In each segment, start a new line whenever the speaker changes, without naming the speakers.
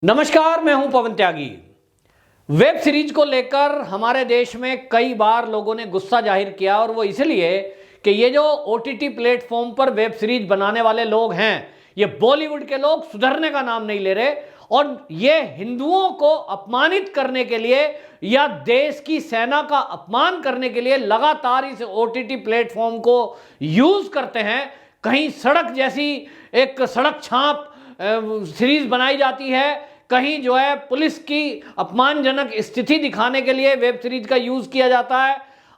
नमस्कार, मैं हूं पवन त्यागी। वेब सीरीज को लेकर हमारे देश में कई बार लोगों ने गुस्सा जाहिर किया और वो इसलिए कि ये जो ओटीटी प्लेटफॉर्म पर वेब सीरीज बनाने वाले लोग हैं, ये बॉलीवुड के लोग सुधरने का नाम नहीं ले रहे और ये हिंदुओं को अपमानित करने के लिए या देश की सेना का अपमान करने के लिए लगातार इस ओटीटी प्लेटफॉर्म को यूज करते हैं। कहीं सड़क जैसी एक सड़क छाप सीरीज बनाई जाती है, कहीं जो है पुलिस की अपमानजनक स्थिति दिखाने के लिए वेब सीरीज का यूज किया जाता है।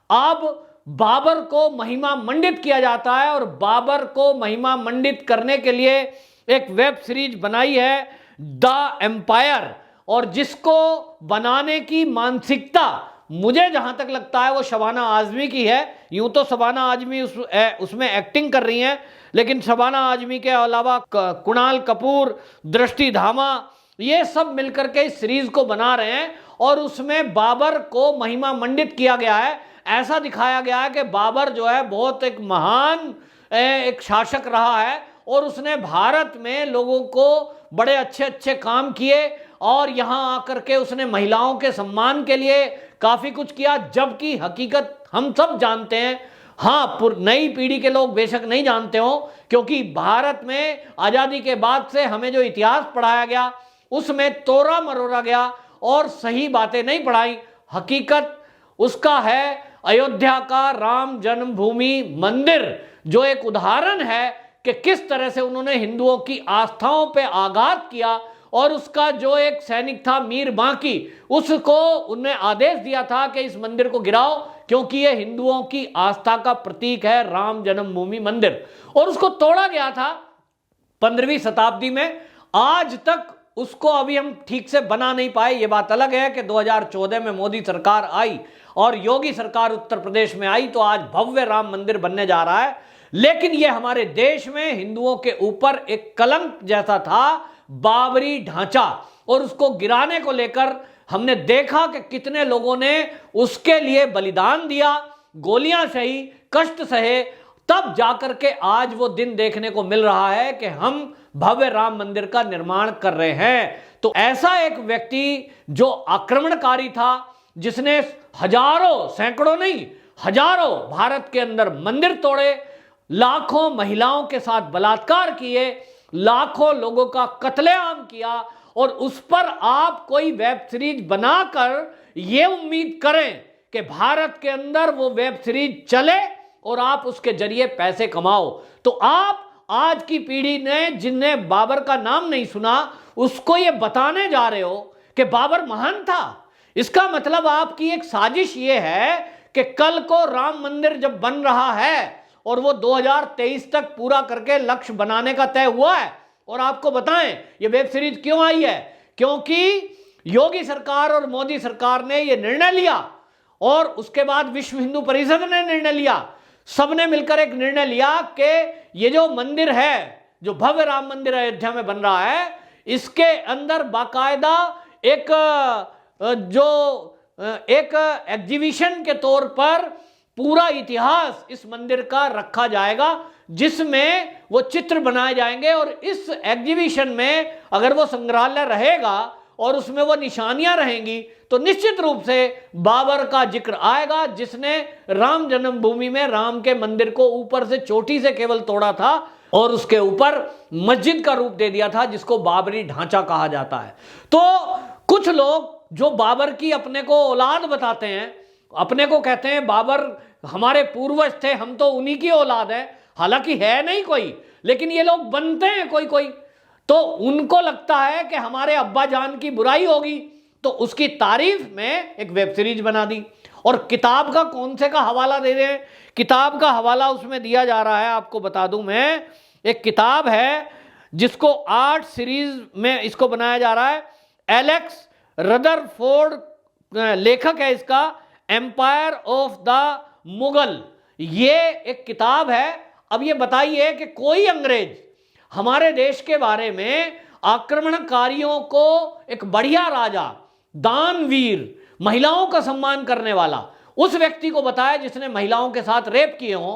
अब बाबर को महिमा मंडित किया जाता है और बाबर को महिमा मंडित करने के लिए एक वेब सीरीज बनाई है द एम्पायर, और जिसको बनाने की मानसिकता मुझे जहां तक लगता है वो शबाना आजमी की है। यूं तो शबाना आजमी उसमें एक्टिंग कर रही हैं, लेकिन शबाना आजमी के अलावा कुणाल कपूर, दृष्टि धामा, ये सब मिलकर के इस सीरीज को बना रहे हैं और उसमें बाबर को महिमा मंडित किया गया है। ऐसा दिखाया गया है कि बाबर जो है बहुत एक महान एक शासक रहा है और उसने भारत में लोगों को बड़े अच्छे अच्छे काम किए और यहाँ आकर के उसने महिलाओं के सम्मान के लिए काफ़ी कुछ किया, जबकि हकीकत हम सब जानते हैं। हाँ, नई पीढ़ी के लोग बेशक नहीं जानते हो, क्योंकि भारत में आज़ादी के बाद से हमें जो इतिहास पढ़ाया गया उसमें तोड़ा मरोड़ा गया और सही बातें नहीं पढ़ाई। हकीकत उसका है अयोध्या का राम जन्मभूमि मंदिर, जो एक उदाहरण है कि किस तरह से उन्होंने हिंदुओं की आस्थाओं पे आघात किया और उसका जो एक सैनिक था मीर बांकी, उसको उन्हें आदेश दिया था कि इस मंदिर को गिराओ क्योंकि ये हिंदुओं की आस्था का प्रतीक है, राम जन्मभूमि मंदिर, और उसको तोड़ा गया था 15वीं शताब्दी में। आज तक उसको अभी हम ठीक से बना नहीं पाए। ये बात अलग है कि 2014 में मोदी सरकार आई और योगी सरकार उत्तर प्रदेश में आई तो आज भव्य राम मंदिर बनने जा रहा है, लेकिन ये हमारे देश में हिंदुओं के ऊपर एक कलंक जैसा था, बाबरी ढांचा, और उसको गिराने को लेकर हमने देखा कि कितने लोगों ने उसके लिए बलिदान दिया, गोलियां सही, कष्ट सहे, तब जाकर के आज वो दिन देखने को मिल रहा है कि हम भव्य राम मंदिर का निर्माण कर रहे हैं। तो ऐसा एक व्यक्ति जो आक्रमणकारी था, जिसने हजारों, सैकड़ों नहीं हजारों भारत के अंदर मंदिर तोड़े, लाखों महिलाओं के साथ बलात्कार किए, लाखों लोगों का कत्लेआम किया, और उस पर आप कोई वेब सीरीज बनाकर यह उम्मीद करें कि भारत के अंदर वो वेब सीरीज चले और आप उसके जरिए पैसे कमाओ, तो आप आज की पीढ़ी ने जिनने बाबर का नाम नहीं सुना उसको ये बताने जा रहे हो कि बाबर महान था। इसका मतलब आपकी एक साजिश ये है कि कल को राम मंदिर जब बन रहा है और वो 2023 तक पूरा करके लक्ष्य बनाने का तय हुआ है, और आपको बताएं ये वेब सीरीज क्यों आई है, क्योंकि योगी सरकार और मोदी सरकार ने ये निर्णय लिया और उसके बाद विश्व हिंदू परिषद ने निर्णय लिया, सबने मिलकर एक निर्णय लिया कि ये जो मंदिर है, जो भव्य राम मंदिर अयोध्या में बन रहा है, इसके अंदर बाकायदा एक एग्जीबिशन के तौर पर पूरा इतिहास इस मंदिर का रखा जाएगा, जिसमें वो चित्र बनाए जाएंगे, और इस एग्जीबिशन में अगर वो संग्रहालय रहेगा और उसमें वो निशानियां रहेंगी तो निश्चित रूप से बाबर का जिक्र आएगा, जिसने राम जन्मभूमि में राम के मंदिर को ऊपर से चोटी से केवल तोड़ा था और उसके ऊपर मस्जिद का रूप दे दिया था, जिसको बाबरी ढांचा कहा जाता है। तो कुछ लोग जो बाबर की अपने को औलाद बताते हैं, अपने को कहते हैं बाबर हमारे पूर्वज थे, हम तो उन्हीं की औलाद है, हालांकि है नहीं कोई, लेकिन ये लोग बनते हैं कोई कोई, तो उनको लगता है कि हमारे अब्बा जान की बुराई होगी, तो उसकी तारीफ में एक वेब सीरीज बना दी। और किताब का कौन से का हवाला दे रहे हैं, किताब का हवाला उसमें दिया जा रहा है, आपको बता दूं मैं, एक किताब है जिसको आर्ट सीरीज में इसको बनाया जा रहा है, एलेक्स रदरफोर्ड लेखक है इसका, एम्पायर ऑफ द मुगल, ये एक किताब है। अब ये बताइए कि कोई अंग्रेज हमारे देश के बारे में आक्रमणकारियों को एक बढ़िया राजा, दानवीर, महिलाओं का सम्मान करने वाला उस व्यक्ति को बताया जिसने महिलाओं के साथ रेप किए हों,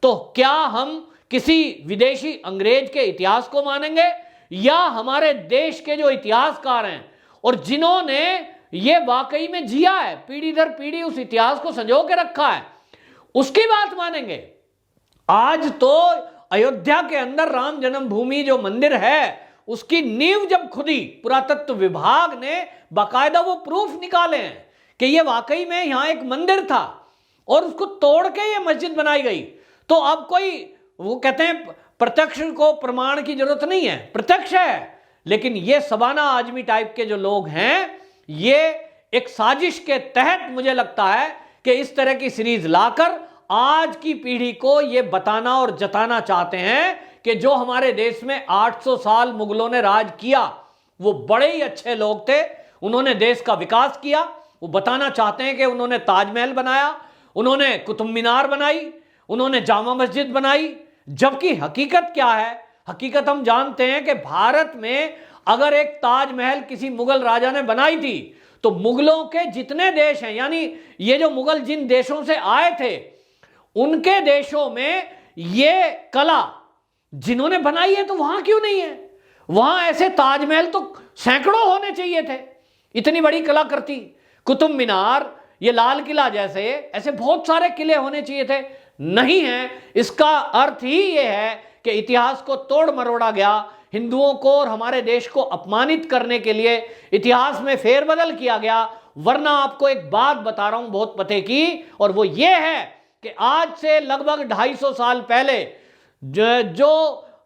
तो क्या हम किसी विदेशी अंग्रेज के इतिहास को मानेंगे या हमारे देश के जो इतिहासकार हैं और जिन्होंने ये वाकई में जिया है, पीढ़ी दर पीढ़ी उस इतिहास को संजो के रखा है, उसकी बात मानेंगे? आज तो अयोध्या के अंदर राम जन्मभूमि जो मंदिर है उसकी नींव जब खुदी, पुरातत्व विभाग ने बाकायदा वो प्रूफ निकाले हैं कि ये वाकई में यहां एक मंदिर था और उसको तोड़ के ये मस्जिद बनाई गई। तो अब कोई, वो कहते हैं प्रत्यक्ष को प्रमाण की जरूरत नहीं है, प्रत्यक्ष है, लेकिन ये सबाना आजमी टाइप के जो लोग हैं ये एक साजिश के तहत मुझे लगता है कि इस तरह की सीरीज लाकर आज की पीढ़ी को ये बताना और जताना चाहते हैं कि जो हमारे देश में 800 साल मुगलों ने राज किया वो बड़े ही अच्छे लोग थे, उन्होंने देश का विकास किया। वो बताना चाहते हैं कि उन्होंने ताजमहल बनाया, उन्होंने कुतुब मीनार बनाई, उन्होंने जामा मस्जिद बनाई, जबकि हकीकत क्या है? हकीकत हम जानते हैं कि भारत में अगर एक ताजमहल किसी मुगल राजा ने बनाई थी तो मुगलों के जितने देश हैं, यानी ये जो मुगल जिन देशों से आए थे उनके देशों में ये कला जिन्होंने बनाई है तो वहां क्यों नहीं है? वहां ऐसे ताजमहल तो सैकड़ों होने चाहिए थे, इतनी बड़ी कलाकृति। कुतुब मीनार, ये लाल किला जैसे ऐसे बहुत सारे किले होने चाहिए थे, नहीं है। इसका अर्थ ही यह है कि इतिहास को तोड़ मरोड़ा गया, हिंदुओं को और हमारे देश को अपमानित करने के लिए इतिहास में फेरबदल किया गया। वरना आपको एक बात बता रहा हूं बहुत पते की, और वो ये है कि आज से लगभग 250 साल पहले जो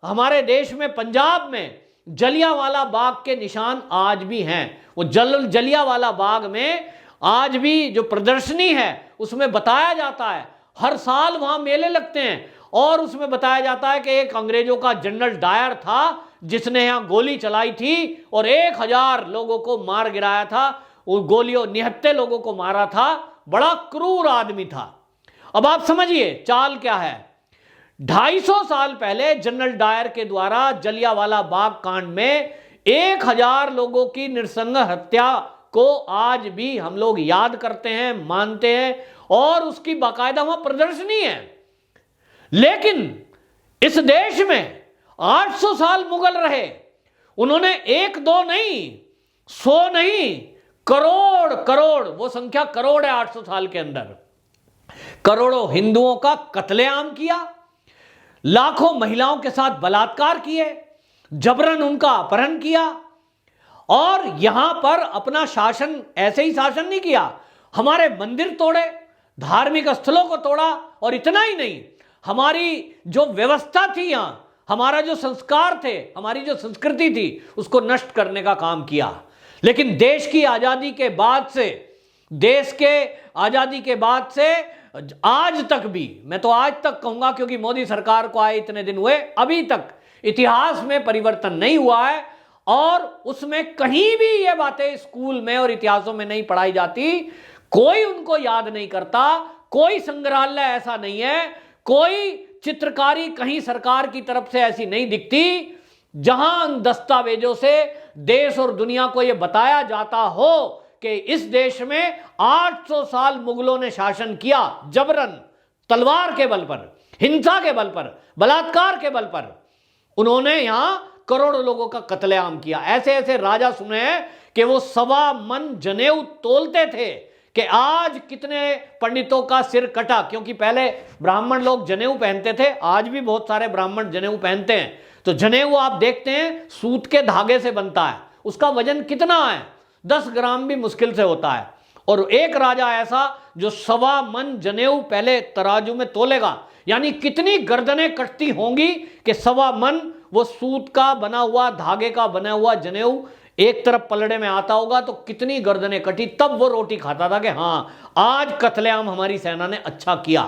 हमारे देश में पंजाब में जलियांवाला बाग के निशान आज भी हैं। वो जलियांवाला बाग में आज भी जो प्रदर्शनी है उसमें बताया जाता है, हर साल वहां मेले लगते हैं और उसमें बताया जाता है कि एक अंग्रेजों का जनरल डायर था जिसने यहां गोली चलाई थी और 1000 लोगों को मार गिराया था। वो गोलियों निहत्ते लोगों को मारा था, बड़ा क्रूर आदमी था। अब आप समझिए चाल क्या है। 250 साल पहले जनरल डायर के द्वारा जलियांवाला बाग कांड में 1000 लोगों की नृशंस हत्या को आज भी हम लोग याद करते हैं, मानते हैं और उसकी बाकायदा वहां प्रदर्शनी है। लेकिन इस देश में 800 साल मुगल रहे, उन्होंने 1-2 नहीं, 100 नहीं, करोड़ करोड़, वो संख्या करोड़ है 800 साल के अंदर, करोड़ों हिंदुओं का कत्लेआम किया, लाखों महिलाओं के साथ बलात्कार किए, जबरन उनका अपहरण किया और यहां पर अपना शासन ऐसे ही शासन नहीं किया, हमारे मंदिर तोड़े, धार्मिक स्थलों को तोड़ा और इतना ही नहीं, हमारी जो व्यवस्था थी यहां, हमारा जो संस्कार थे, हमारी जो संस्कृति थी उसको नष्ट करने का काम किया। लेकिन देश की आजादी के बाद से, देश के आजादी के बाद से आज तक भी, मैं तो आज तक कहूंगा क्योंकि मोदी सरकार को आए इतने दिन हुए, अभी तक इतिहास में परिवर्तन नहीं हुआ है और उसमें कहीं भी ये बातें स्कूल में और इतिहासों में नहीं पढ़ाई जाती, कोई उनको याद नहीं करता, कोई संग्रहालय ऐसा नहीं है, कोई चित्रकारी कहीं सरकार की तरफ से ऐसी नहीं दिखती जहां दस्तावेजों से देश और दुनिया को यह बताया जाता हो कि इस देश में 800 साल मुगलों ने शासन किया, जबरन, तलवार के बल पर, हिंसा के बल पर, बलात्कार के बल पर उन्होंने यहां करोड़ों लोगों का कत्लेआम किया। ऐसे ऐसे राजा सुने हैं कि वो 1.25 मन जनेऊ तोलते थे कि आज कितने पंडितों का सिर कटा, क्योंकि पहले ब्राह्मण लोग जनेऊ पहनते थे, आज भी बहुत सारे ब्राह्मण जनेऊ पहनते हैं। तो जनेऊ आप देखते हैं सूत के धागे से बनता है, उसका वजन कितना है, 10 ग्राम भी मुश्किल से होता है। और एक राजा ऐसा जो 1.25 मन जनेऊ पहले तराजू में तोलेगा, यानी कितनी गर्दनें कटती होंगी कि 1.25 मन वो सूत का बना हुआ, धागे का बना हुआ जनेऊ एक तरफ पलड़े में आता होगा तो कितनी गर्दनें कटी, तब वो रोटी खाता था कि हां आज कत्लेआम हमारी सेना ने अच्छा किया।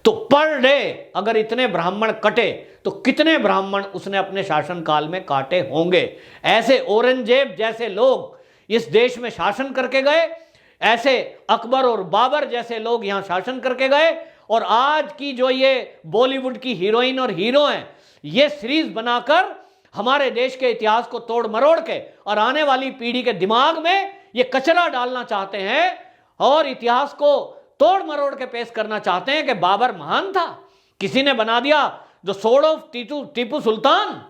तो पर डे अगर इतने ब्राह्मण कटे तो कितने ब्राह्मण उसने अपने शासन काल में काटे होंगे। ऐसे औरंगजेब जैसे लोग इस देश में शासन करके गए, ऐसे अकबर और बाबर जैसे लोग यहां शासन करके गए, और आज की जो ये बॉलीवुड की हीरोइन और हीरो हैं, ये सीरीज बनाकर हमारे देश के इतिहास को तोड़ मरोड़ के और आने वाली पीढ़ी के दिमाग में ये कचरा डालना चाहते हैं और इतिहास को तोड़ मरोड़ के पेश करना चाहते हैं कि बाबर महान था, किसी ने बना दिया the sword of Tipu Sultan,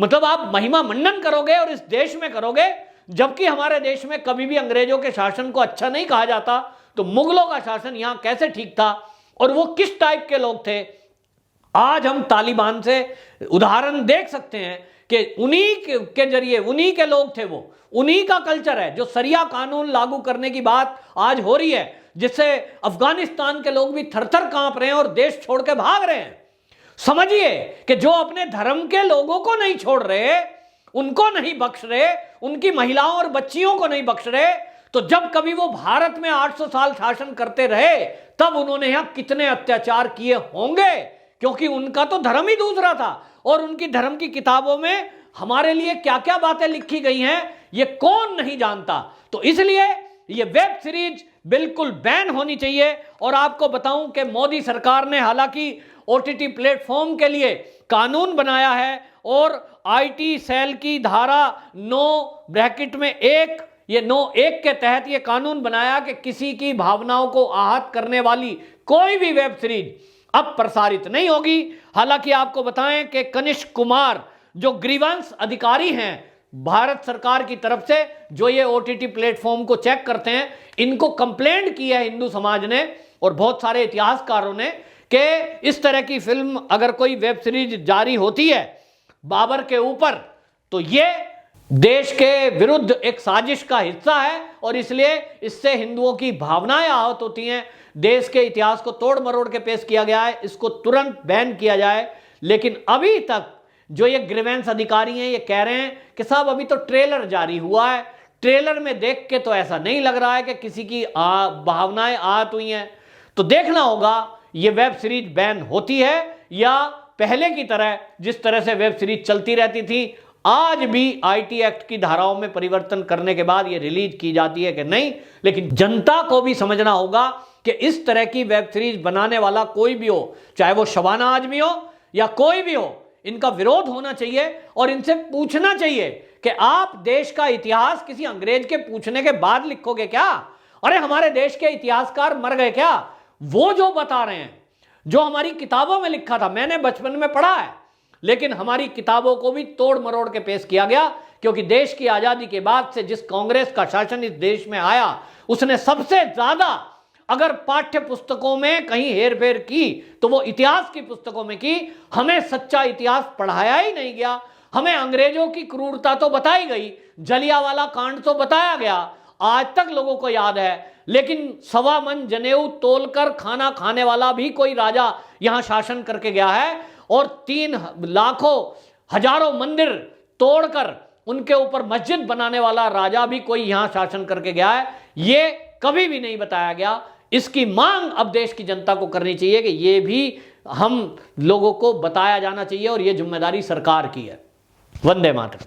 मतलब आप महिमा मंडन करोगे और इस देश में करोगे, जबकि हमारे देश में कभी भी अंग्रेजों के शासन को अच्छा नहीं कहा जाता। तो मुगलों का शासन यहां कैसे ठीक था और वो किस टाइप के लोग थे। आज हम तालिबान से उदाहरण देख सकते हैं कि उन्हीं के जरिए उन्हीं के लोग थे, वो उन्हीं का कल्चर है जो सरिया कानून लागू करने की बात आज हो रही है, जिससे अफगानिस्तान के लोग भी थर-थर कांप रहे हैं और देश छोड़ के भाग रहे हैं। समझिए कि जो अपने धर्म के लोगों को नहीं छोड़ रहे, उनको नहीं बख्श रहे, उनकी महिलाओं और बच्चियों को नहीं बख्श रहे, तो जब कभी वो भारत में 800 साल शासन करते रहे तब उन्होंने यहां कितने अत्याचार किए होंगे, क्योंकि उनका तो धर्म ही दूसरा था। और उनकी धर्म की किताबों में हमारे लिए क्या क्या बातें लिखी गई हैं ये कौन नहीं जानता। तो इसलिए ये वेब सीरीज बिल्कुल बैन होनी चाहिए। और आपको बताऊं कि मोदी सरकार ने हालांकि ओटीटी प्लेटफॉर्म के लिए कानून बनाया है और आईटी सेल की धारा 9(1) ये 9(1) के तहत ये कानून बनाया कि किसी की भावनाओं को आहत करने वाली कोई भी वेब सीरीज अब प्रसारित नहीं होगी। हालांकि आपको बताएं कि कनिष्क कुमार जो ग्रीवेंस अधिकारी हैं भारत सरकार की तरफ से, जो ये ओटीटी प्लेटफॉर्म को चेक करते हैं, इनको कंप्लेंट की है हिंदू समाज ने और बहुत सारे इतिहासकारों ने कि इस तरह की फिल्म अगर कोई वेब सीरीज जारी होती है बाबर के ऊपर तो ये देश के विरुद्ध एक साजिश का हिस्सा है और इसलिए इससे हिंदुओं की भावनाएं आहत होती हैं। देश के इतिहास को तोड़ मरोड़ के पेश किया गया है, इसको तुरंत बैन किया जाए। लेकिन अभी तक जो ये ग्रीवेंस अधिकारी हैं ये कह रहे हैं कि साहब अभी तो ट्रेलर जारी हुआ है, ट्रेलर में देख के तो ऐसा नहीं लग रहा है कि किसी की भावनाएं आहत हुई हैं। तो देखना होगा ये वेब सीरीज बैन होती है या पहले की तरह जिस तरह से वेब सीरीज चलती रहती थी आज भी आईटी एक्ट की धाराओं में परिवर्तन करने के बाद ये रिलीज की जाती है कि नहीं। लेकिन जनता को भी समझना होगा कि इस तरह की वेब सीरीज बनाने वाला कोई भी हो, चाहे वो शबाना आजमी हो या कोई भी हो, इनका विरोध होना चाहिए और इनसे पूछना चाहिए कि आप देश का इतिहास किसी अंग्रेज के पूछने के बाद लिखोगे क्या? अरे हमारे देश के इतिहासकार मर गए क्या? वो जो बता रहे हैं जो हमारी किताबों में लिखा था, मैंने बचपन में पढ़ा है, लेकिन हमारी किताबों को भी तोड़ मरोड़ के पेश किया गया। क्योंकि देश की आजादी के बाद से जिस कांग्रेस का शासन इस देश में आया उसने सबसे ज्यादा अगर पाठ्य पुस्तकों में कहीं हेरफेर की तो वो इतिहास की पुस्तकों में की। हमें सच्चा इतिहास पढ़ाया ही नहीं गया। हमें अंग्रेजों की क्रूरता तो बताई गई, जलियांवाला कांड तो बताया गया, आज तक लोगों को याद है, लेकिन 1.25 मन जनेऊ तोलकर खाना खाने वाला भी कोई राजा यहां शासन करके गया है और 3 लाखों हजारों मंदिर तोड़कर उनके ऊपर मस्जिद बनाने वाला राजा भी कोई यहां शासन करके गया है। ये कभी भी नहीं बताया गया। इसकी मांग अब देश की जनता को करनी चाहिए कि ये भी हम लोगों को बताया जाना चाहिए और ये जिम्मेदारी सरकार की है। वंदे मातरम।